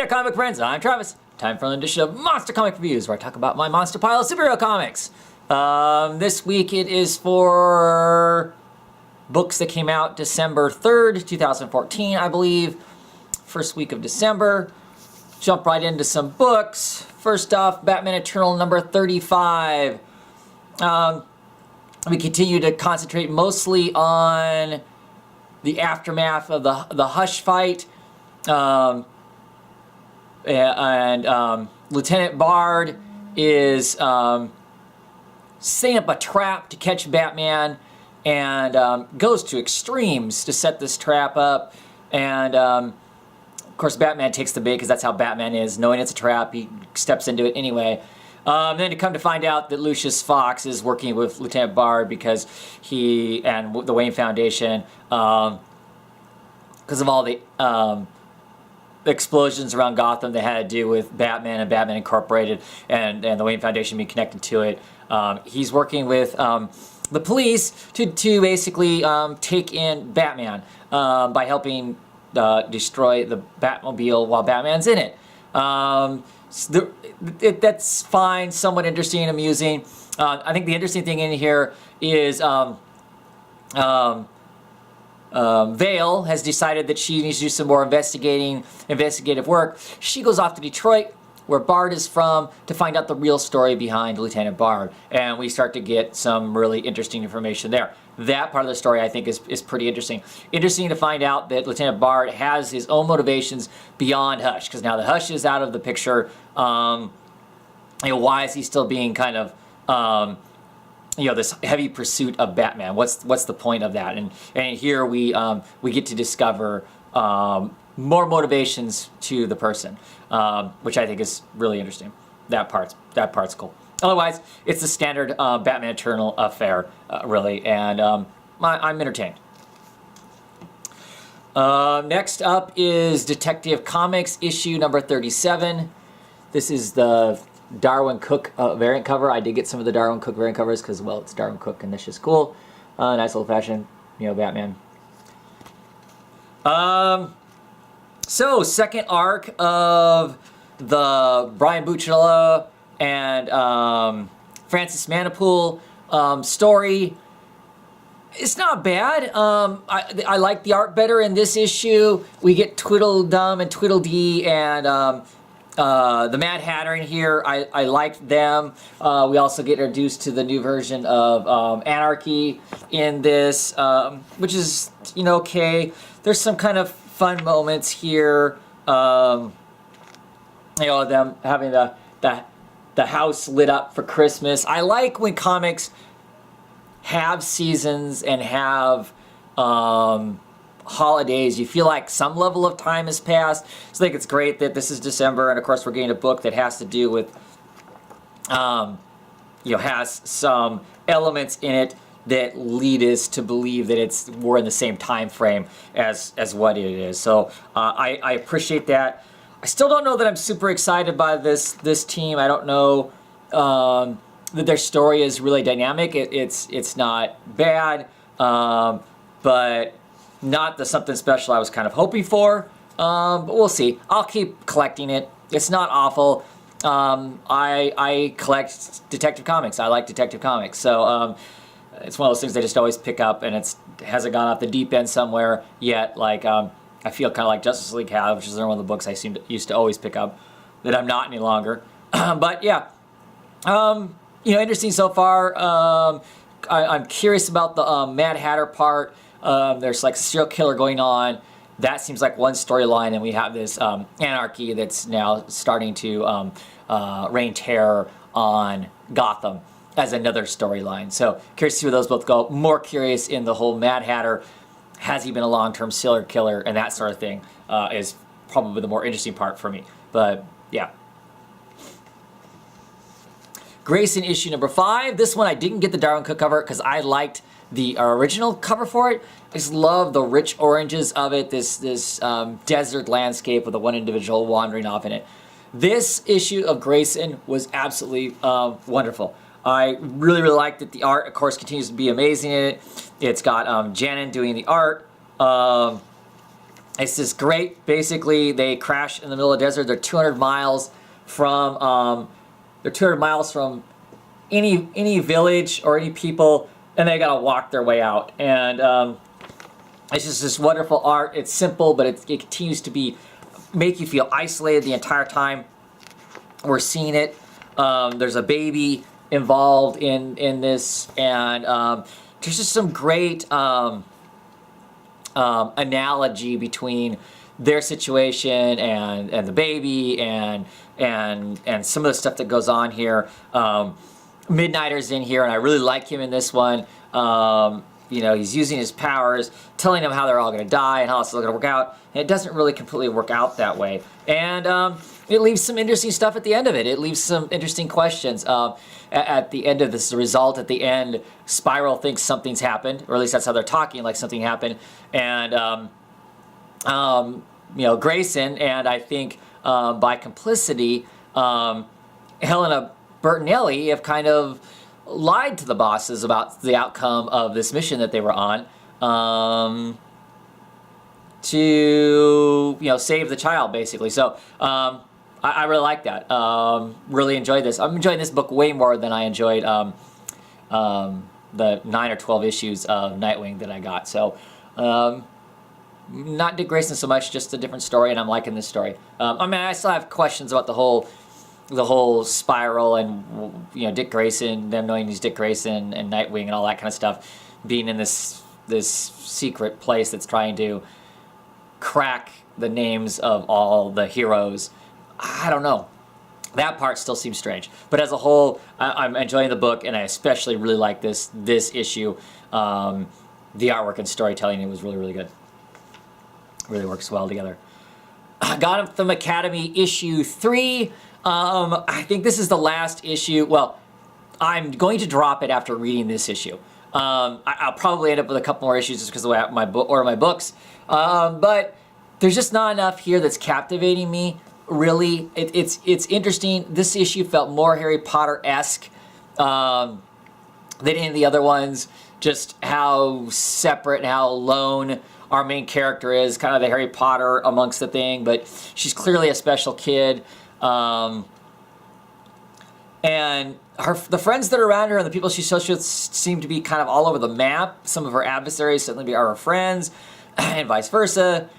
there, comic friends. I'm Travis. Time for an edition of Monster Comic Reviews, where I talk about my monster pile of superhero comics. This week it is for books that came out December 3rd, 2014, I believe. First week of December. Jump right into some books. First off, Batman Eternal number 35. We continue to concentrate mostly on the aftermath of the Hush fight. Lieutenant Bard is setting up a trap to catch Batman and goes to extremes to set this trap up. And of course, Batman takes the bait because that's how Batman is. Knowing it's a trap, he steps into it anyway. Then to come to find out that Lucius Fox is working with Lieutenant Bard because he and the Wayne Foundation, because of all the explosions around Gotham that had to do with Batman and Batman Incorporated and the Wayne Foundation being connected to it. He's working with the police to basically take in Batman by helping destroy the Batmobile while Batman's in it. That's fine, somewhat interesting, amusing. I think the interesting thing in here is Vale has decided that she needs to do some more investigative work. She goes off to Detroit, where Bard is from, to find out the real story behind Lieutenant Bard. And we start to get some really interesting information there. That part of the story, I think, is pretty interesting. Interesting to find out that Lieutenant Bard has his own motivations beyond Hush, because now the Hush is out of the picture. Why is he still being kind of this heavy pursuit of Batman? What's the point of that? And here we get to discover more motivations to the person, which I think is really interesting. That part's cool. Otherwise, it's the standard Batman Eternal affair, really, and I'm entertained. Next up is Detective Comics issue number 37. This is the Darwin Cook variant cover. I did get some of the Darwin Cook variant covers because, well, it's Darwin Cook and it's just cool. Nice old-fashioned, Batman. So, second arc of the Brian Bucciolo and Francis Manipool story. It's not bad. I like the art better in this issue. We get Tweedledum and Tweedledee and the Mad Hatter in here. I liked them. We also get introduced to the new version of Anarchy in this, which is, okay. There's some kind of fun moments here. Them having the house lit up for Christmas. I like when comics have seasons and have holidays. You feel like some level of time has passed. So I think it's great that this is December, and of course we're getting a book that has to do with, has some elements in it that lead us to believe that we're in the same time frame as what it is. So I appreciate that. I still don't know that I'm super excited by this team. I don't know that their story is really dynamic. It's not bad, but not the something special I was kind of hoping for. But we'll see. I'll keep collecting it. It's not awful. I collect Detective Comics. I like Detective Comics. So it's one of those things I just always pick up, and it hasn't gone off the deep end somewhere yet. Like I feel kind of like Justice League have, which is one of the books I used to always pick up that I'm not any longer. But yeah, interesting so far. I'm curious about the Mad Hatter part. There's like a serial killer going on. That seems like one storyline, and we have this anarchy that's now starting to reign terror on Gotham as another storyline. So curious to see where those both go. More curious in the whole Mad Hatter. Has he been a long-term serial killer and that sort of thing is probably the more interesting part for me. But yeah. Grayson issue number 5. This one I didn't get the Darwin Cook cover because I liked the original cover for it. I just love the rich oranges of it, this desert landscape with the one individual wandering off in it. This issue of Grayson was absolutely wonderful. I really, really liked it. The art, of course, continues to be amazing in it. It's got Janin doing the art. It's just great. Basically, they crash in the middle of the desert. They're 200 miles from any village or any people, and they gotta walk their way out. And it's just this wonderful art. It's simple, but it continues to make you feel isolated the entire time we're seeing it. There's a baby involved in this, and there's just some great analogy between their situation and the baby and some of the stuff that goes on here. Midnighter's in here, and I really like him in this one. You know, he's using his powers, telling them how they're all going to die and how it's all going to work out. And it doesn't really completely work out that way. And it leaves some interesting stuff at the end of it. It leaves some interesting questions. At the end of this result, at the end, Spiral thinks something's happened, or at least that's how they're talking, like something happened. And, you know, Grayson, and I think by complicity, Helena Bertinelli have kind of lied to the bosses about the outcome of this mission that they were on, to, you know, save the child, basically. So I really like that. Really enjoyed this. I'm enjoying this book way more than I enjoyed the 9 or 12 issues of Nightwing that I got. So not Dick Grayson so much, just a different story, and I'm liking this story. I mean, I still have questions about the whole Spiral and, you know, Dick Grayson, them knowing he's Dick Grayson and Nightwing and all that kind of stuff, being in this secret place that's trying to crack the names of all the heroes. I don't know. That part still seems strange. But as a whole, I'm enjoying the book, and I especially really like this issue. The artwork and storytelling, it was really, really good. Really works well together. Gotham Academy issue 3. I think this is the last issue. Well, I'm going to drop it after reading this issue. I'll probably end up with a couple more issues just because of the way I order my books. But there's just not enough here that's captivating me. Really, it's interesting. This issue felt more Harry Potter-esque than any of the other ones. Just how separate and how alone our main character is, kind of the Harry Potter amongst the thing, but she's clearly a special kid. And the friends that are around her and the people she associates seem to be kind of all over the map. Some of her adversaries certainly are her friends, and vice versa.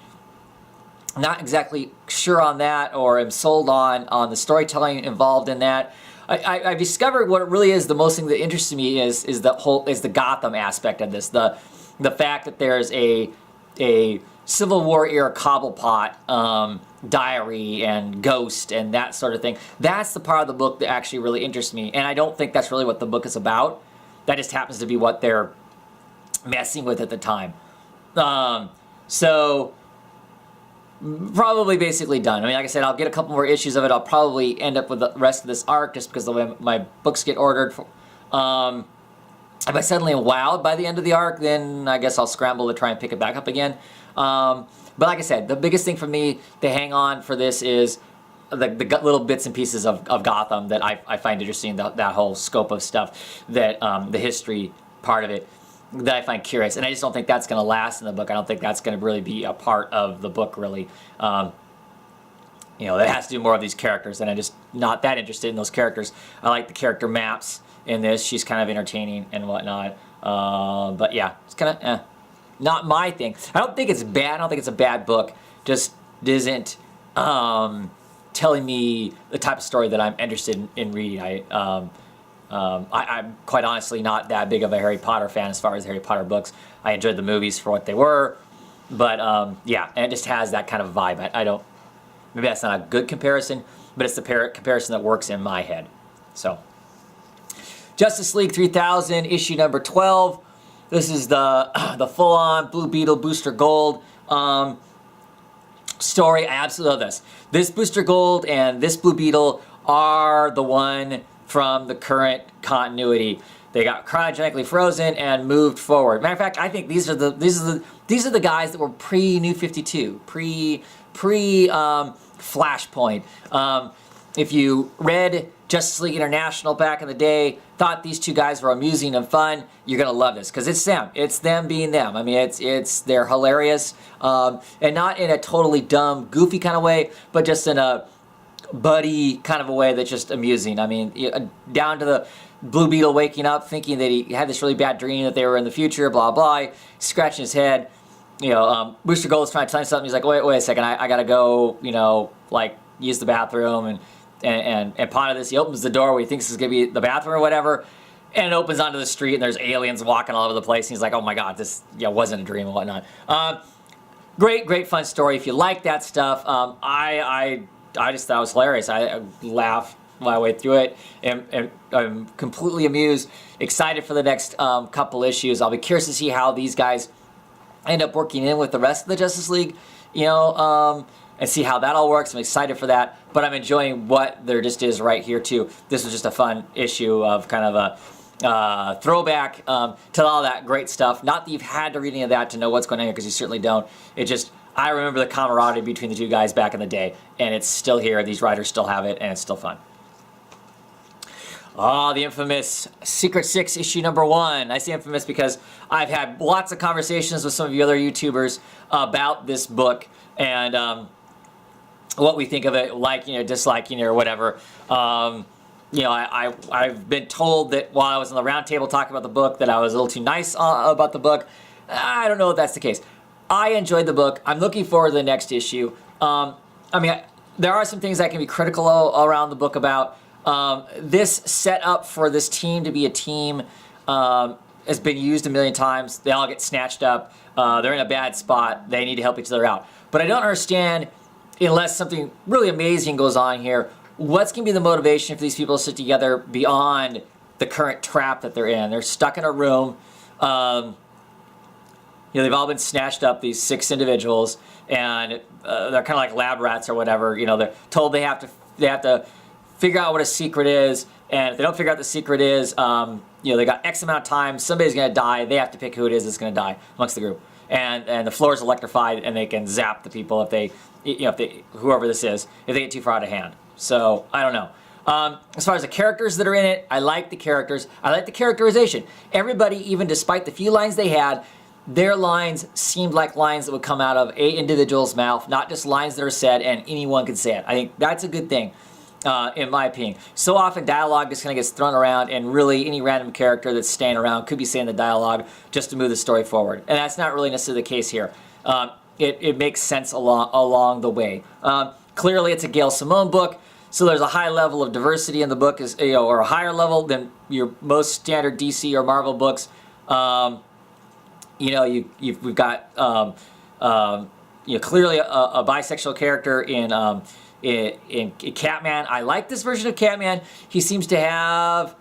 Not exactly sure on that, or am sold on the storytelling involved in that. I discovered what it really is. The most thing that interests me is the Gotham aspect of this. The fact that there's a Civil War era Cobblepot diary and ghost and that sort of thing. That's the part of the book that actually really interests me, and I don't think that's really what the book is about. That just happens to be what they're messing with at the time. So probably basically done. I mean, like I said, I'll get a couple more issues of it. I'll probably end up with the rest of this arc just because the way my books get ordered. If I suddenly am wowed by the end of the arc, then I guess I'll scramble to try and pick it back up again. But like I said, the biggest thing for me to hang on for this is the little bits and pieces of Gotham that I find interesting, that whole scope of stuff, that the history part of it, that I find curious. And I just don't think that's going to last in the book. I don't think that's going to really be a part of the book, really. You know, that has to do more of these characters, and I'm just not that interested in those characters. I like the character maps in this. She's kind of entertaining and whatnot. But yeah, it's kind of not my thing. I don't think it's bad. I don't think it's a bad book. Just isn't telling me the type of story that I'm interested in reading. I'm quite honestly not that big of a Harry Potter fan as far as Harry Potter books. I enjoyed the movies for what they were, but yeah, and it just has that kind of vibe. I don't. Maybe that's not a good comparison, but it's the comparison that works in my head. So, Justice League 3000, issue number 12. This is the full-on Blue Beetle Booster Gold story. I absolutely love this. This Booster Gold and this Blue Beetle are the one from the current continuity. They got cryogenically frozen and moved forward. Matter of fact, I think these are the guys that were pre-New 52, pre Flashpoint. If you read Justice League International back in the day, thought these two guys were amusing and fun, you're gonna love this because it's them. It's them being them. I mean, they're hilarious, and not in a totally dumb, goofy kind of way, but just in a buddy kind of a way that's just amusing. I mean, down to the Blue Beetle waking up thinking that he had this really bad dream that they were in the future, blah blah, scratching his head. Booster Gold is trying to tell him something. He's like, wait a second, I gotta go, like use the bathroom and upon this, he opens the door where he thinks it's gonna be the bathroom or whatever, and it opens onto the street and there's aliens walking all over the place. And he's like, oh my god, this wasn't a dream and whatnot. Great fun story. If you like that stuff, I just thought it was hilarious. I laughed my way through it, and I'm completely amused, excited for the next couple issues. I'll be curious to see how these guys end up working in with the rest of the Justice League, and see how that all works. I'm excited for that, but I'm enjoying what there just is right here too. This was just a fun issue of kind of a throwback to all that great stuff. Not that you've had to read any of that to know what's going on here, because you certainly don't. It just, I remember the camaraderie between the two guys back in the day, and it's still here. These writers still have it, and it's still fun. Oh, the infamous Secret 6 issue number 1. I say infamous because I've had lots of conversations with some of you other YouTubers about this book and what we think of it, liking or disliking or whatever. I've been told that while I was on the round table talking about the book that I was a little too nice about the book. I don't know if that's the case. I enjoyed the book. I'm looking forward to the next issue. There are some things I can be critical around the book about. This setup for this team to be a team has been used a million times. They all get snatched up. They're in a bad spot. They need to help each other out. But I don't understand, unless something really amazing goes on here, what's going to be the motivation for these people to sit together beyond the current trap that they're in. They're stuck in a room. They've all been snatched up, these 6 individuals, and they're kind of like lab rats or whatever. They're told they have to figure out what a secret is, and if they don't figure out the secret is, they got X amount of time, somebody's going to die, they have to pick who it is that's going to die amongst the group. And the floor is electrified, and they can zap the people whoever this is, if they get too far out of hand. So, I don't know. As far as the characters that are in it, I like the characters. I like the characterization. Everybody, even despite the few lines they had, their lines seemed like lines that would come out of an individual's mouth, not just lines that are said and anyone could say it. I think that's a good thing. In my opinion. So often dialogue just kind of gets thrown around, and really any random character that's staying around could be saying the dialogue just to move the story forward. And that's not really necessarily the case here. It makes sense along the way. Clearly it's a Gail Simone book, so there's a high level of diversity in the book, or a higher level than your most standard DC or Marvel books. We've got clearly a bisexual character in Catman. I like this version of Catman. He seems to have,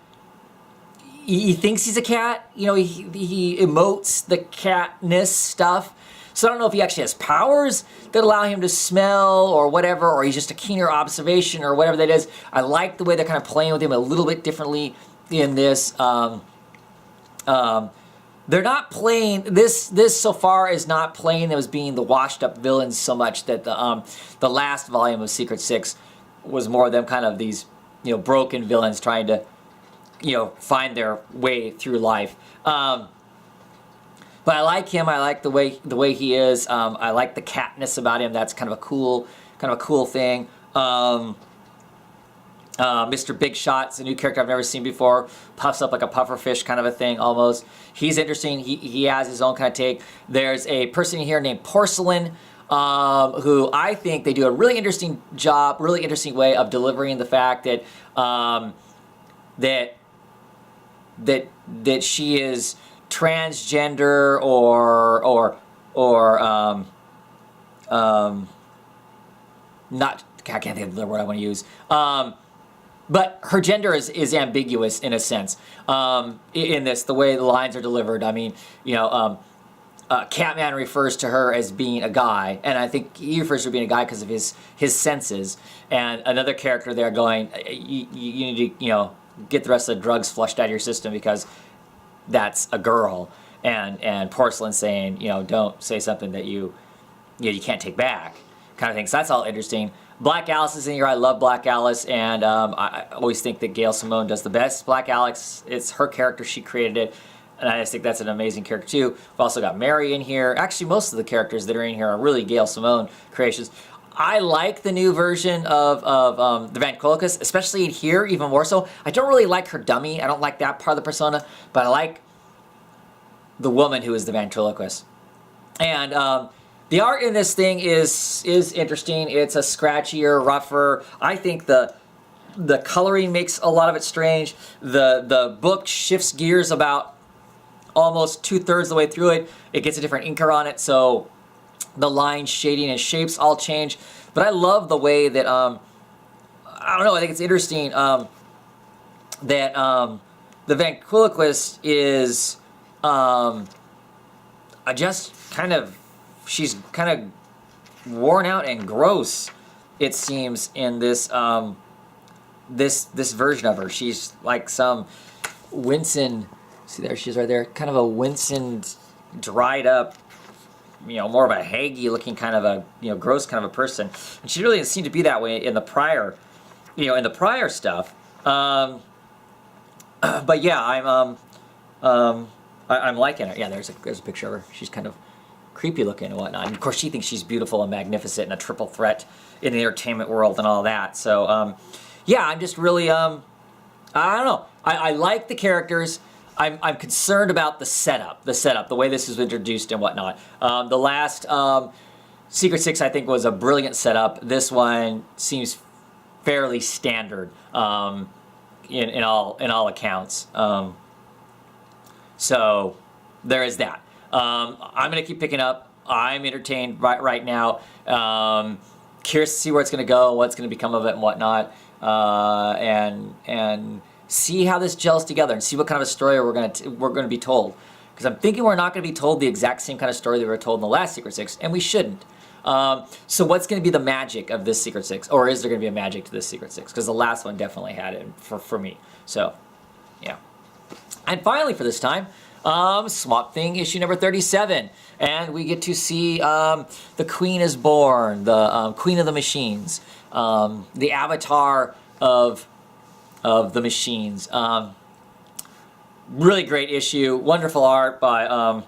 he thinks he's a cat. He emotes the catness stuff. So I don't know if he actually has powers that allow him to smell or whatever, or he's just a keener observation or whatever that is. I like the way they're kind of playing with him a little bit differently in this. They're not playing, this so far is not playing them as being the washed up villains so much that the last volume of Secret 6 was more of them kind of these, broken villains trying to, find their way through life. But I like him. I like the way he is. I like the catness about him. That's kind of a cool thing. Mr. Big Shot's a new character I've never seen before. Puffs up like a pufferfish kind of a thing almost. He's interesting. He has his own kind of take. There's a person here named Porcelain, who I think they do a really interesting job, really interesting way of delivering the fact that that she is transgender or not. I can't think of the word I want to use. But her gender is ambiguous in a sense. In this, the way the lines are delivered. I mean, Catman refers to her as being a guy, and I think he refers to her being a guy because of his senses. And another character there going, you need to get the rest of the drugs flushed out of your system because that's a girl. And Porcelain saying, don't say something that you can't take back, kind of thing. So that's all interesting. Black Alice is in here. I love Black Alice, and I always think that Gail Simone does the best. Black Alice, it's her character. She created it, and I just think that's an amazing character too. We've also got Mary in here. Actually, most of the characters that are in here are really Gail Simone creations. I like the new version of the ventriloquist, especially in here, even more so. I don't really like her dummy. I don't like that part of the persona, but I like the woman who is the ventriloquist. And the art in this thing is interesting. It's a scratchier, rougher. I think the coloring makes a lot of it strange. The book shifts gears about almost 2/3 of the way through it. It gets a different inker on it, so the lines, shading, and shapes all change. But I love the way that I don't know. I think it's interesting that the ventriloquist is just kind of. She's kind of worn out and gross, it seems, in this this version of her. She's like some wincing. See there, she's right there. Kind of a wincing, dried up, more of a haggy looking kind of a gross kind of a person. And she really didn't seem to be that way in the prior, in the prior stuff. But yeah, I'm liking her. Yeah, there's a picture of her. She's kind of creepy looking and whatnot. And of course, she thinks she's beautiful and magnificent and a triple threat in the entertainment world and all that. So, yeah, I'm just really, I don't know. I like the characters. I'm concerned about the setup, the way this is introduced and whatnot. The last Secret Six, I think, was a brilliant setup. This one seems fairly standard in all accounts. So there is that. I'm going to keep picking up. I'm entertained right now. Curious to see where it's going to go, what's going to become of it and whatnot, and see how this gels together and see what kind of a story we're going to be told. Because I'm thinking we're not going to be told the exact same kind of story that we were told in the last Secret Six, and we shouldn't. So what's going to be the magic of this Secret Six, or is there going to be a magic to this Secret Six? Because the last one definitely had it for me. So, yeah. And finally, for this time, Swamp Thing issue number 37, and we get to see the Queen is born, the Queen of the Machines, the avatar of the machines. Really great issue, wonderful art by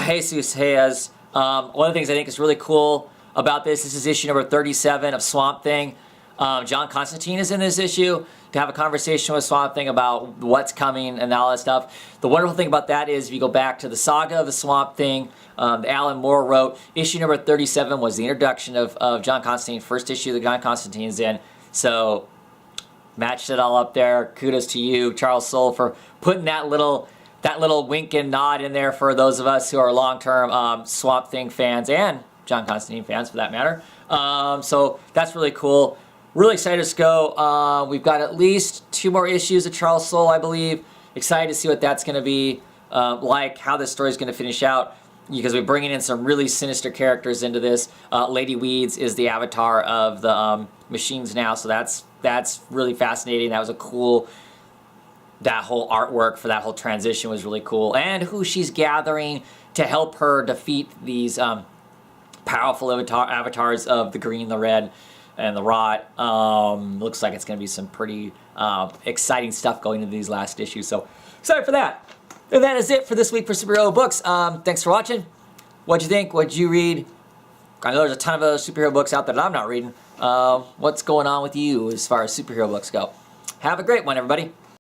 Jesus Hayes. One of the things I think is really cool about this is issue number 37 of Swamp Thing. John Constantine is in this issue to have a conversation with Swamp Thing about what's coming and all that stuff. The wonderful thing about that is if you go back to the saga of the Swamp Thing, that Alan Moore wrote, issue number 37 was the introduction of John Constantine, first issue that John Constantine's in. So matched it all up there. Kudos to you, Charles Soule, for putting that little wink and nod in there for those of us who are long-term Swamp Thing fans and John Constantine fans for that matter. So that's really cool. Really excited to go. We've got at least 2 more issues of Charles Soule, I believe. Excited to see what that's going to be like, how this story is going to finish out, because we're bringing in some really sinister characters into this. Lady Weeds is the avatar of the machines now, so that's really fascinating. That was a cool. That whole artwork for that whole transition was really cool, and who she's gathering to help her defeat these powerful avatars of the green, the red, and the rot. Looks like it's going to be some pretty exciting stuff going into these last issues. So excited for that. And that is it for this week for superhero books. Thanks for watching. What'd you think? What'd you read? I know there's a ton of other superhero books out there that I'm not reading. What's going on with you as far as superhero books go? Have a great one, everybody.